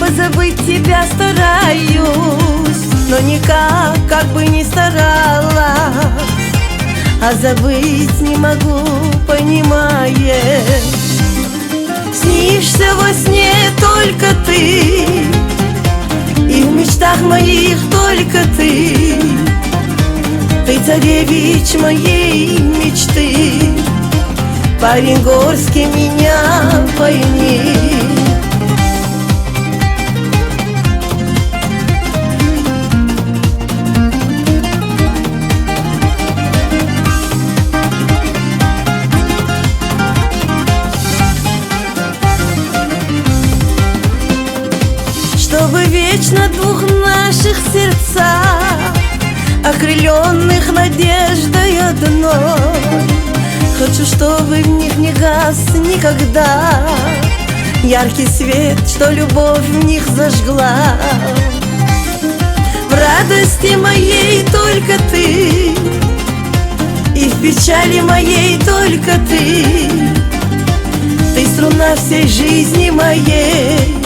позабыть тебя стараюсь, но никак, как бы ни старалась, а забыть не могу, понимаешь? Снишься во сне только ты, и в мечтах моих только ты. Ты царевич моей мечты, парень горский, меня пойми. Чтобы вечно двух наших сердцах, окрыленных надеждой одной, хочу, чтобы в них не гас никогда яркий свет, что любовь в них зажгла. В радости моей только ты, и в печали моей только ты. Ты струна всей жизни моей,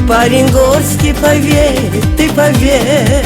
парень горский, поверь, ты поверь.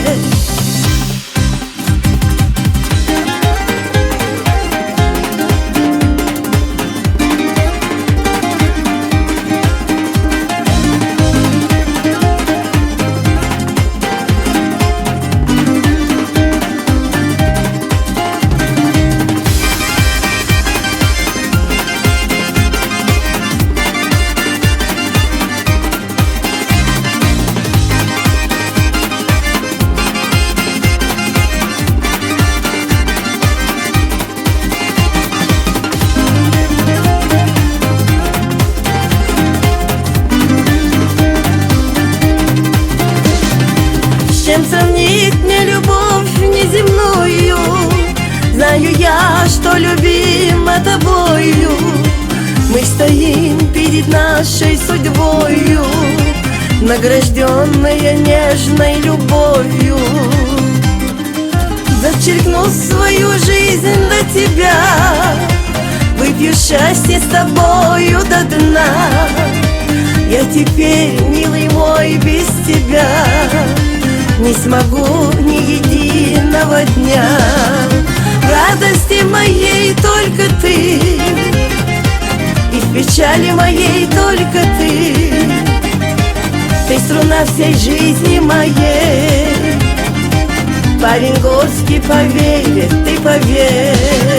Чем сравнить мне любовь неземную? Знаю я, что любима тобою. Мы стоим перед нашей судьбою, награжденные нежной любовью. Зачеркну свою жизнь до тебя, выпью счастье с тобою до дна. Я теперь, милый мой, без тебя не смогу ни единого дня. В радости моей только ты, и в печали моей только ты. Ты струна всей жизни моей, парень горский, поверь, ты поверь.